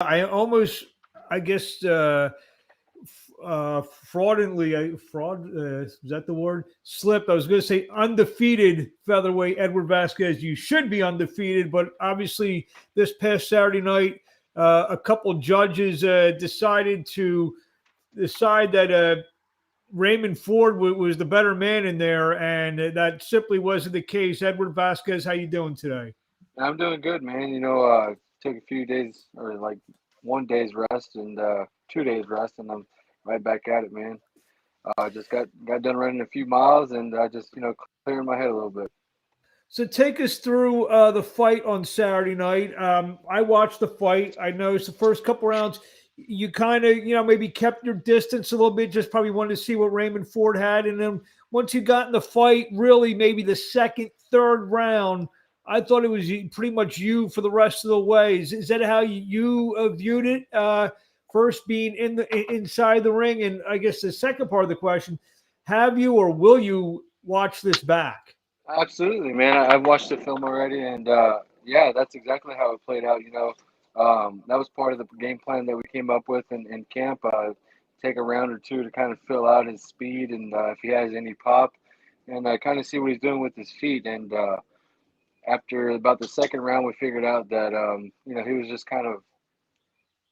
I almost, I guess, fraudulently, is that the word? Slipped. I was going to say undefeated featherweight Edward Vasquez. You should be undefeated, but obviously this past Saturday night, a couple judges decided to decide that Raymond Ford was the better man in there, and that simply wasn't the case. Edward Vasquez, how you doing today? I'm doing good, man. Took a few days or like 1 day's rest and 2 days rest, and I'm right back at it, man. Just got done running a few miles and just clearing my head a little bit. So take us through the fight on Saturday night. I watched the fight. I noticed the first couple rounds, you kind of, maybe kept your distance a little bit, just probably wanted to see what Raymond Ford had. And then once you got in the fight, really maybe the second, third round, I thought it was pretty much you for the rest of the way. Is that how you viewed it? First being inside the ring, and I guess the second part of the question: have you or will you watch this back? Absolutely, man. I've watched the film already, and yeah, that's exactly how it played out. That was part of the game plan that we came up with in camp. Take a round or two to kind of fill out his speed and if he has any pop, and kind of see what he's doing with his feet. And after about the second round, we figured out that he was just kind of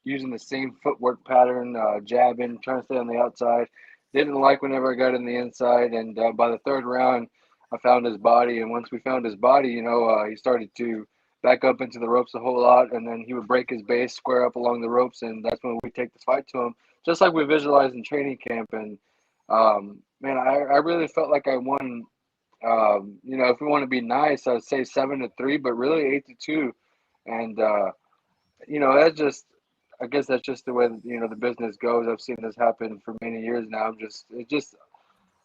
using the same footwork pattern, jabbing, trying to stay on the outside. Didn't like whenever I got in the inside, and by the third round, I found his body. And once we found his body, he started to back up into the ropes a whole lot, and then he would break his base, square up along the ropes, and that's when we take the fight to him, just like we visualized in training camp. And man, I really felt like I won. If we want to be nice, I'd say 7-3, but really 8-2, and that's just I guess that's just the way the business goes. I've seen this happen for many years now. It just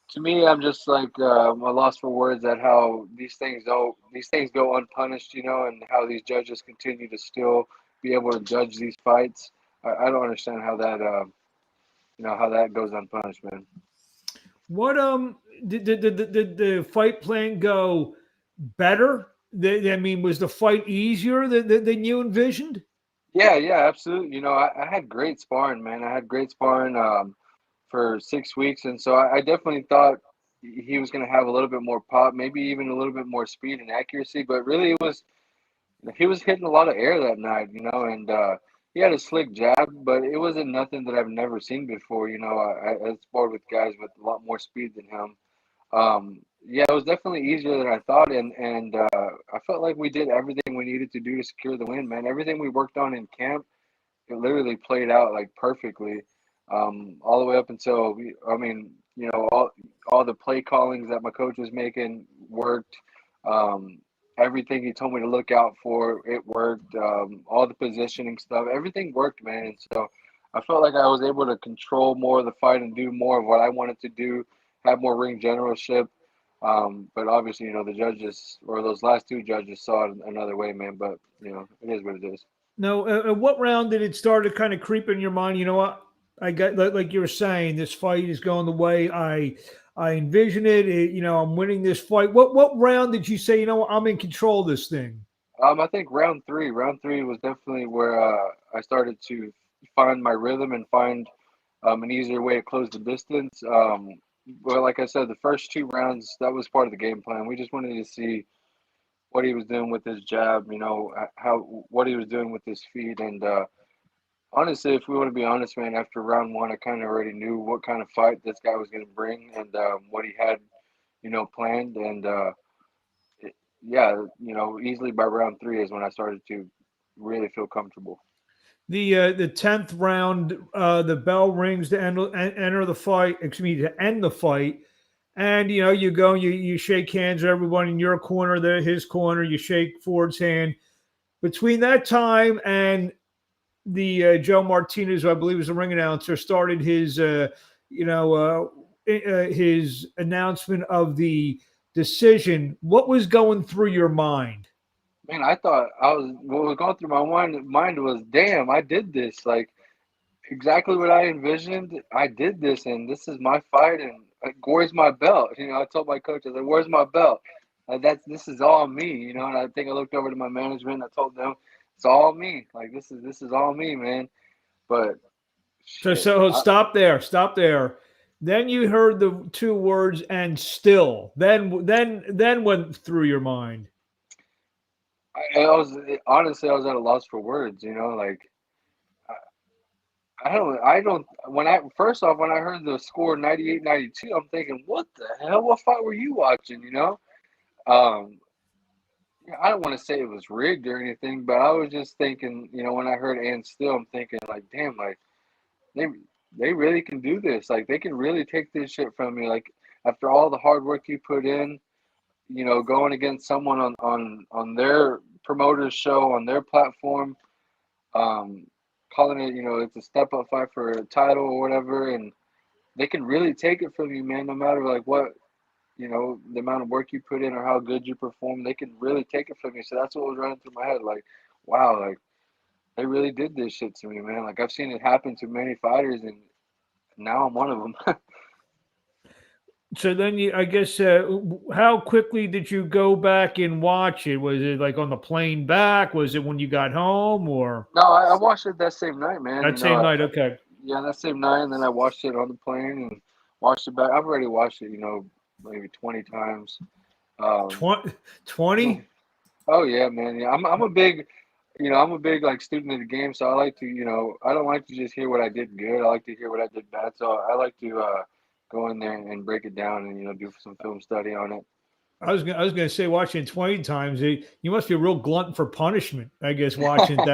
to me, I'm just like I'm a loss for words at how these things go unpunished, and how these judges continue to still be able to judge these fights. I don't understand how that how that goes unpunished, man. What did the fight plan go better? I mean, was the fight easier than you envisioned? Yeah, yeah, absolutely. I had great sparring, man. I had great sparring for 6 weeks, and so I definitely thought he was going to have a little bit more pop, maybe even a little bit more speed and accuracy. But really, it was he was hitting a lot of air that night, and he had a slick jab, but it wasn't nothing that I've never seen before. I sparred with guys with a lot more speed than him. Yeah, it was definitely easier than I thought, and I felt like we did everything we needed to do to secure the win, man. Everything we worked on in camp, it literally played out like perfectly, all the way up until I mean, all the play callings that my coach was making worked. Um, Everything he told me to look out for, it worked. All the positioning stuff, everything worked, man. And so I felt like I was able to control more of the fight and do more of what I wanted to do, have more ring generalship. But obviously, the judges or those last two judges saw it another way, man. But it is what it is. No. What round did it start to kind of creep in your mind? You know what? I got like you were saying, this fight is going the way I envision it. I'm winning this fight. What round did you say? I'm in control of this thing. I think round three. Round three was definitely where I started to find my rhythm and find an easier way to close the distance. But like I said, the first two rounds that was part of the game plan. We just wanted to see what he was doing with his jab. How what he was doing with his feet. And honestly, if we want to be honest, man, after round one, I kind of already knew what kind of fight this guy was going to bring and what he had, planned. And yeah, easily by round three is when I started to really feel comfortable. The 10th round, the bell rings to enter the fight. Excuse me, to end the fight. And you go, you shake hands with everyone in your corner, his corner. You shake Ford's hand. Between that time and the Joe Martinez, who I believe was the ring announcer, started his his announcement of the decision. What was going through your mind? Man, I thought what was going through my mind was, damn, I did this. Like, exactly what I envisioned. I did this, and this is my fight, and like, where's my belt? I told my coach, I was like, "Where's my belt?" This is all me, And I think I looked over to my management. And I told them, it's all me. Like this is all me, man. But So shit, so stop there. Stop there. Then you heard the two words "and still." Then went through your mind. I was honestly I was at a loss for words. Like I don't when I first off when I heard the score 98-92, I'm thinking, what the hell? What fight were you watching? Um, yeah, I don't want to say it was rigged or anything, but I was just thinking, when I heard and still, I'm thinking like, damn, like they they really can do this. Like they can really take this shit from me. Like after all the hard work you put in, going against someone on their promoter's show on their platform, um, calling it, it's a step up fight for a title or whatever, and they can really take it from you, man. No matter like what, the amount of work you put in or how good you perform, they can really take it from you. So that's what was running through my head. Like, wow, like they really did this shit to me, man. Like I've seen it happen to many fighters, and now I'm one of them. So then I guess, how quickly did you go back and watch it? Was it like on the plane back? Was it when you got home, or No, I watched it that same night, man. that same night? Okay, Yeah, that same night, and then I watched it on the plane and watched it back. I've already watched it, maybe 20 times. Um, 20, 20? oh yeah, man. Yeah, I'm a big, I'm a big like student of the game, so I like to, I don't like to just hear what I did good. I like to hear what I did bad. So I like to go in there and break it down and do some film study on it. I was gonna say watching it 20 times. You must be a real glutton for punishment. I guess watching it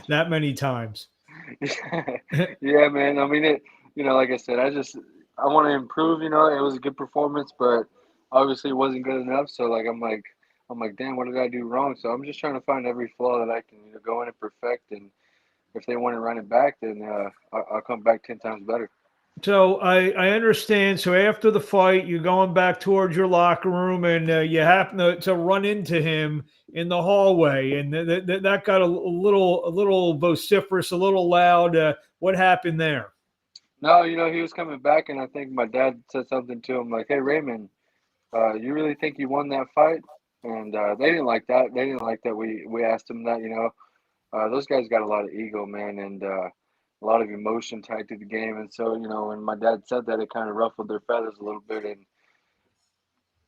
that many times. Yeah, man. I mean, like I said, I want to improve. It was a good performance, but obviously it wasn't good enough. So like, I'm like, damn, what did I do wrong? So I'm just trying to find every flaw that I can, go in and perfect. And if they want to run it back, then I'll come back 10 times better. So I understand. So after the fight, you're going back towards your locker room, and you happen to run into him in the hallway, and that got a little vociferous, a little loud. What happened there? No, he was coming back, and I think my dad said something to him like, "Hey, Raymond, you really think you won that fight?" And they didn't like that. They didn't like that we asked him that. Those guys got a lot of ego, man, and a lot of emotion tied to the game. And so, when my dad said that, it kind of ruffled their feathers a little bit. And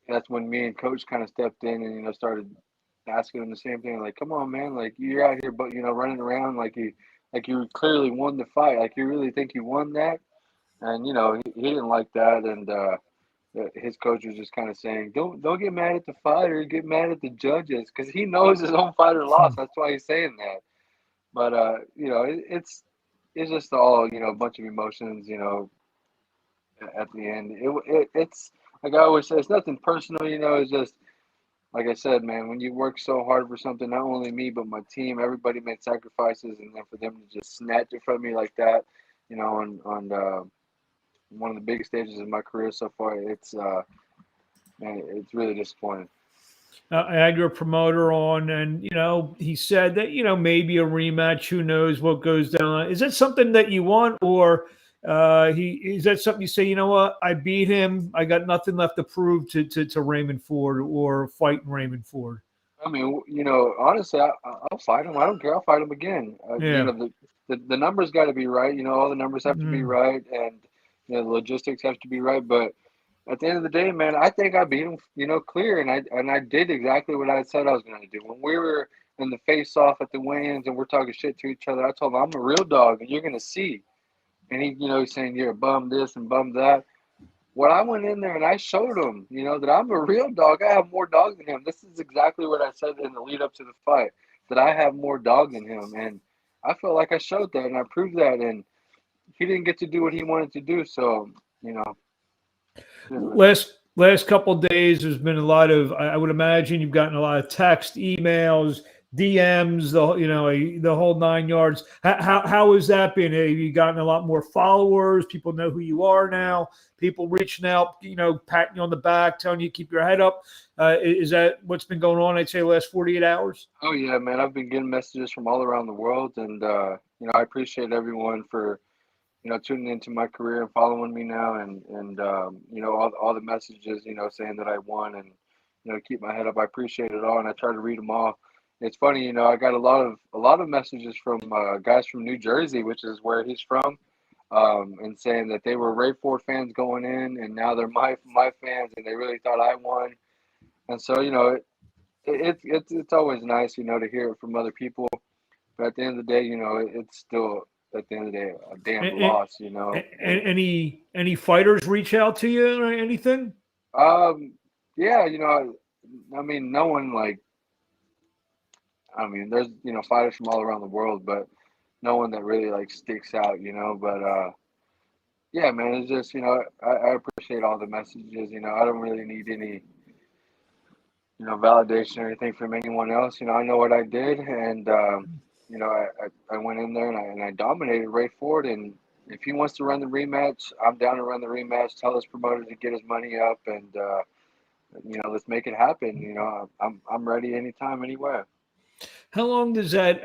that's when me and coach kind of stepped in and, started asking him the same thing. Like, come on, man, like you're out here, but, running around like you clearly won the fight. Like, you really think you won that? And, he didn't like that. And, his coach was just kind of saying, don't get mad at the fighter, get mad at the judges, because he knows his own fighter lost. That's why he's saying that. But it's just all a bunch of emotions. At the end, it's like I always say, it's nothing personal. It's just like I said, man. When you work so hard for something, not only me but my team, everybody made sacrifices, and then for them to just snatch it from me like that, on one of the biggest stages of my career so far, it's man, it's really disappointing. I had your promoter on, and he said that maybe a rematch. Who knows what goes down? Is that something that you want, or he is that something you say? You know what? I beat him. I got nothing left to prove to Raymond Ford or fighting Raymond Ford. I mean, honestly, I'll fight him. I don't care. I'll fight him again. Yeah. The numbers got to be right. All the numbers have to be Mm. right, and the logistics have to be right. But at the end of the day, man, I think I beat him. Clear, and I did exactly what I said I was going to do. When we were in the face-off at the weigh-ins and we're talking shit to each other, I told him I'm a real dog, and you're going to see. And he's saying you're a bum this and bum that. Well, I went in there and I showed him, that I'm a real dog. I have more dog than him. This is exactly what I said in the lead up to the fight, that I have more dog than him. And I felt like I showed that and I proved that. And he didn't get to do what he wanted to do. So, you know, Last couple of days, there's been a lot of. I would imagine you've gotten a lot of text, emails, DMs, the whole 9 yards. How has that been? Have you gotten a lot more followers? People know who you are now. People reaching out, patting you on the back, telling you to keep your head up. Is that what's been going on? I'd say the last 48 hours. oh, yeah, man, I've been getting messages from all around the world. And, I appreciate everyone for, tuning into my career and following me now, and all the messages, saying that I won and keep my head up. I appreciate it all, and I try to read them all. it's funny, you know, I got a lot of messages from guys from New Jersey, which is where he's from, and saying that they were Ray Ford fans going in, and now they're my fans, and they really thought I won. And so, you know, it's always nice, you know, to hear it from other people. But at the end of the day, you know, it's still at the end of the day a damn And, loss, you know. And any fighters reach out to you or anything? yeah, you know, I mean, no one like, I mean, there's you know fighters from all around the world, but no one that really like sticks out, you know. But yeah, man, it's just you know I appreciate all the messages. You know, I don't really need any you know validation or anything from anyone else. You know, I know what I did, and you know I went in there and I dominated Ray Ford. And if he wants to run the rematch, I'm down to run the rematch. Tell his promoter to get his money up, and you know let's make it happen. You know, I'm ready anytime, anywhere. How long does that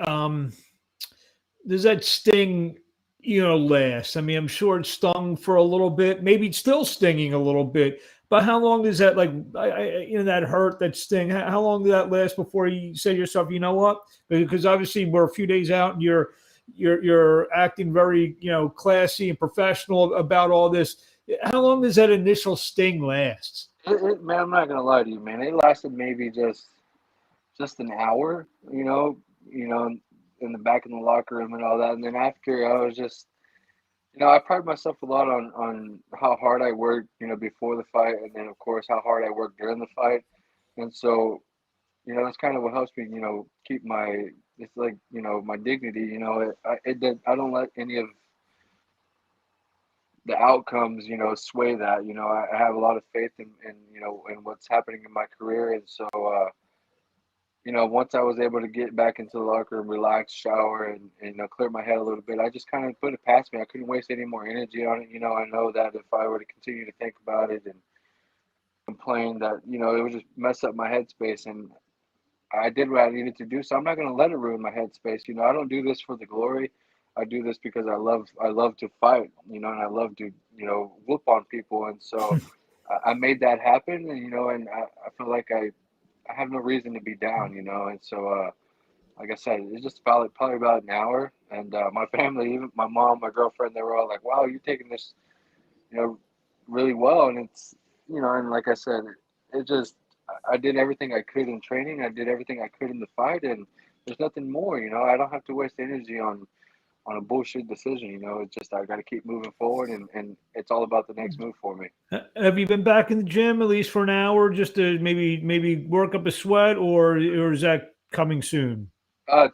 sting, last? I mean, I'm sure it stung for a little bit. Maybe it's still stinging a little bit. But how long does that, like, that hurt, that sting? How long did that last before you say to yourself, you know what? Because obviously we're a few days out, and you're acting very, classy and professional about all this. How long does that initial sting last? Man, I'm not gonna lie to you, man. It lasted maybe just an hour, you know, in the back in the locker room and all that. And then after, I was just, you know, I pride myself a lot on how hard I worked, you know, before the fight, and then of course how hard I worked during the fight. And so, you know, that's kind of what helps me, you know, keep my, it's like, you know, my dignity. You know, I don't let any of the outcomes, you know, sway that. You know, I have a lot of faith in you know in what's happening in my career, and so. You know, once I was able to get back into the locker room, relax, shower, and you know, clear my head a little bit, I just kind of put it past me. I couldn't waste any more energy on it. You know, I know that if I were to continue to think about it and complain, that you know, it would just mess up my headspace. And I did what I needed to do, so I'm not going to let it ruin my headspace. You know, I don't do this for the glory. I do this because I love to fight. You know, and I love to you know whoop on people. And so I made that happen. And you know, and I feel like I have no reason to be down. You know, and so. Like I said, it's just probably about an hour, and my family, even my mom, my girlfriend, they were all like, "Wow, you're taking this, you know, really well." And it's, you know, and like I said, it just I did everything I could in training. I did everything I could in the fight, and there's nothing more. You know, I don't have to waste energy on a bullshit decision. You know, it's just I got to keep moving forward, and it's all about the next move for me. Have you been back in the gym at least for an hour just to maybe work up a sweat, or is that coming soon?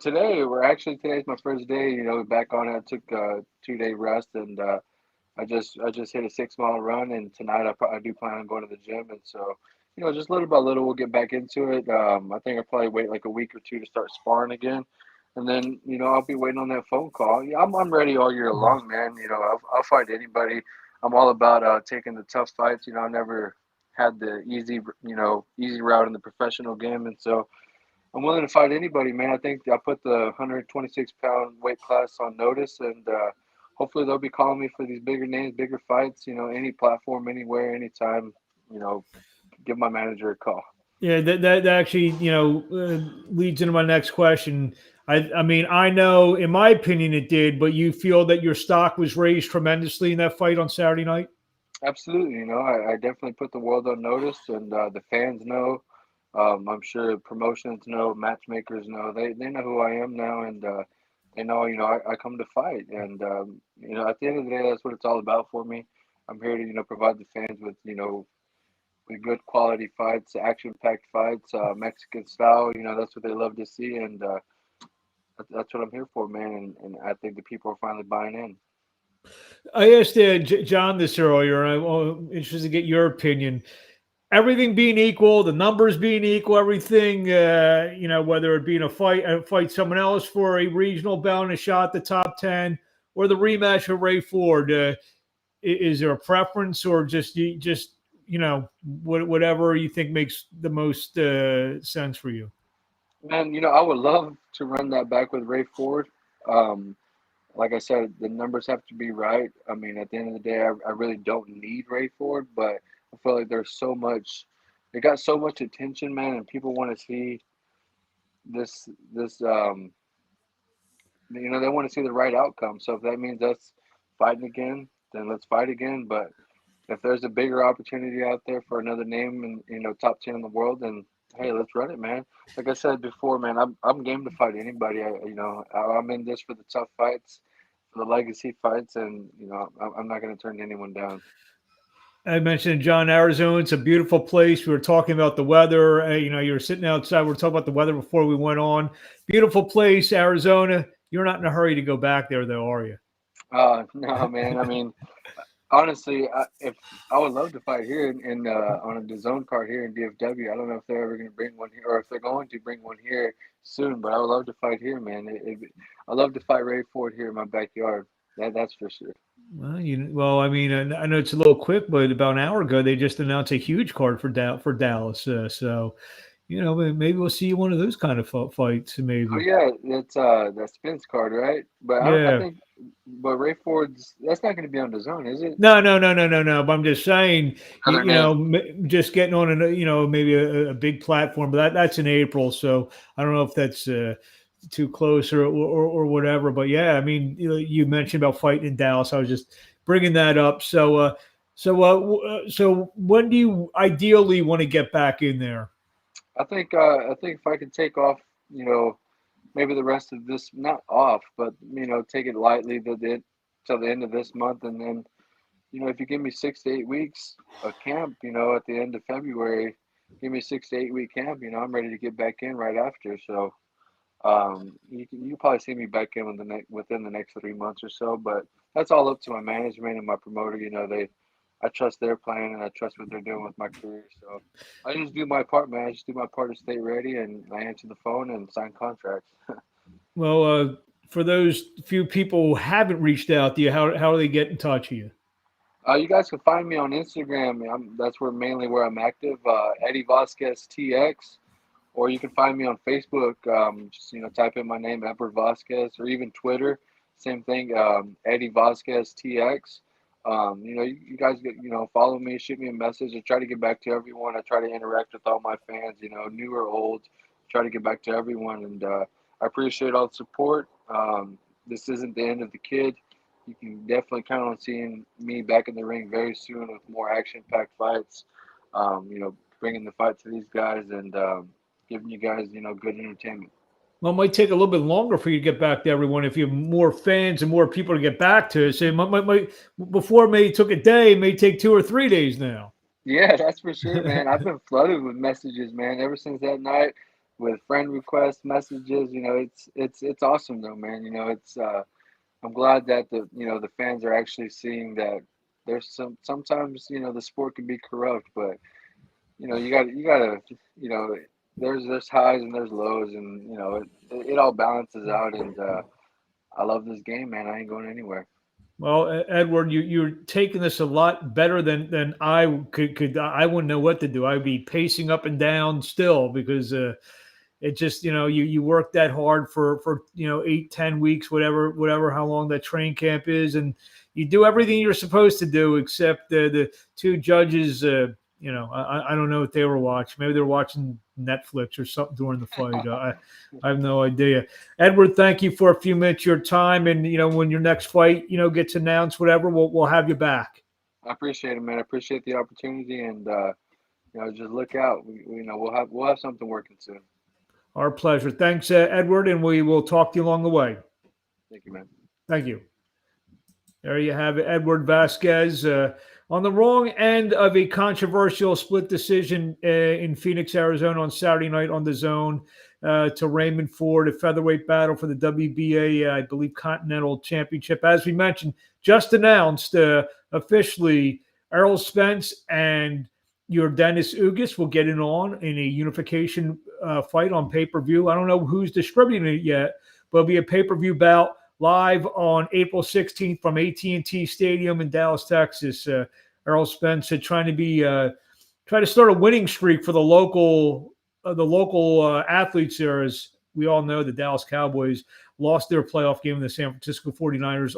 Today's my first day. You know, back on it. I took a 2 day rest, and I just hit a 6 mile run, and tonight I do plan on going to the gym, and so you know just little by little we'll get back into it. I think I'll probably wait like a week or two to start sparring again, and then you know I'll be waiting on that phone call. Yeah, I'm ready all year long, man. You know I'll fight anybody. I'm all about taking the tough fights. You know I never had the easy route in the professional game, and so I'm willing to fight anybody, man. I think I put the 126-pound weight class on notice, and hopefully they'll be calling me for these bigger names, bigger fights. You know, any platform, anywhere, anytime. You know, give my manager a call. Yeah, that actually, leads into my next question. I mean, I know, in my opinion, it did, but you feel that your stock was raised tremendously in that fight on Saturday night? Absolutely. You know, I definitely put the world on notice, and the fans know. I'm sure promotions know, matchmakers know. They know who I am now, and they know, you know, I come to fight. And, you know, at the end of the day, that's what it's all about for me. I'm here to, you know, provide the fans with, you know, with good quality fights, action-packed fights, Mexican style. You know, that's what they love to see, and that's what I'm here for, man. And I think the people are finally buying in. I asked John this earlier, and I'm interested to get your opinion. Everything being equal, the numbers being equal, everything, whether it be in fight someone else for a regional bout and a shot at the top 10, or the rematch with Ray Ford. Is there a preference, or just whatever you think makes the most sense for you? Man, you know, I would love to run that back with Ray Ford. Um, like I said, the numbers have to be right. I mean, at the end of the day, I really don't need Ray Ford, but I feel like there's so much, it got so much attention, man, and people want to see this they want to see the right outcome. So if that means us fighting again, then let's fight again. But if there's a bigger opportunity out there for another name and top 10 in the world, then hey, let's run it, man. Like I said before, man, I'm game to fight anybody. I'm in this for the tough fights, for the legacy fights, and I'm not going to turn anyone down. I mentioned John, Arizona. It's a beautiful place. We were talking about the weather. You were sitting outside. We were talking about the weather before we went on. Beautiful place, Arizona. You're not in a hurry to go back there, though, are you? No, man. I mean, honestly, if I would love to fight here on a DAZN card here in DFW. I don't know if they're ever going to bring one here, or if they're going to bring one here soon. But I would love to fight here, man. I love to fight Ray Ford here in my backyard. That's for sure. Well, I mean, I know it's a little quick, but about an hour ago they just announced a huge card for Dallas. So, maybe we'll see one of those kind of fights. Maybe. Oh yeah, that's Spence card, right? But I Yeah. think, but Ray Ford's that's not going to be on the zone, is it? No. But I'm just saying, Another name. just getting on maybe a big platform, but that's in April. So I don't know if that's too close or whatever. But yeah, I mean, you mentioned about fighting in Dallas. I was just bringing that up. So when do you ideally want to get back in there? I think if I could take off, maybe the rest of this, not off, but take it lightly till the end of this month, and then if you give me 6 to 8 weeks of camp, at the end of February, give me 6 to 8 week camp, I'm ready to get back in right after. So you probably see me back in within the next 3 months or so, but that's all up to my management and my promoter. I trust their plan and I trust what they're doing with my career. So I just do my part, man. I just do my part to stay ready, and I answer the phone and sign contracts. Well, for those few people who haven't reached out to you, how do they get in touch with you? You guys can find me on Instagram. That's where I'm active. Eddie Vasquez TX, or you can find me on Facebook. Just type in my name, Edward Vasquez, or even Twitter. Same thing, Eddie Vasquez TX. You guys follow me, shoot me a message. I try to get back to everyone. I try to interact with all my fans, new or old. Try to get back to everyone, and I appreciate all the support. This isn't the end of the kid. You can definitely count on seeing me back in the ring very soon with more action-packed fights. Bringing the fight to these guys and giving you guys, good entertainment. Well, it might take a little bit longer for you to get back to everyone if you have more fans and more people to get back to. So before it may took a day, it may take 2 or 3 days now. Yeah, that's for sure, man. I've been flooded with messages, man, ever since that night with friend request messages. It's awesome though, man. It's I'm glad that the fans are actually seeing that there's sometimes the sport can be corrupt, but you gotta there's highs and there's lows, and it all balances out, and I love this game, man. I ain't going anywhere. Well, Edward, you're taking this a lot better than I could. I wouldn't know what to do. I'd be pacing up and down still because it just you work that hard for 8-10 weeks, whatever how long that train camp is, and you do everything you're supposed to do except the two judges. I don't know what they were watching. Maybe they were watching Netflix or something during the fight. I have no idea. Edward, thank you for a few minutes of your time. And, when your next fight, gets announced, whatever, we'll have you back. I appreciate it, man. I appreciate the opportunity, and just look out. We'll have something working soon. Our pleasure. Thanks, Edward, and we will talk to you along the way. Thank you, man. Thank you. There you have it, Edward Vazquez. On the wrong end of a controversial split decision in Phoenix, Arizona on Saturday night on DAZN to Raymond Ford, a featherweight battle for the WBA, I believe, Continental Championship. As we mentioned, just announced officially, Errol Spence and your Dennis Ugas will get in a unification fight on pay-per-view. I don't know who's distributing it yet, but it'll be a pay-per-view bout live on April 16th from AT&T Stadium in Dallas, Texas. Errol Spence trying to start a winning streak for the local athletes there. As we all know, the Dallas Cowboys lost their playoff game in the San Francisco 49ers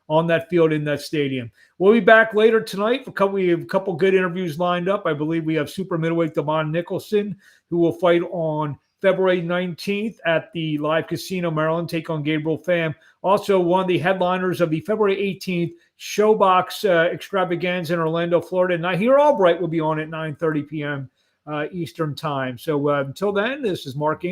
on that field in that stadium. We'll be back later tonight. We have a couple good interviews lined up. I believe we have super middleweight Damon Nicholson, who will fight on February 19th at the Live Casino, Maryland, take on Gabriel Pham. Also, one of the headliners of the February 18th Showbox Extravaganza in Orlando, Florida. Nahir Albright will be on at 9:30 p.m. Eastern Time. So until then, this is Mark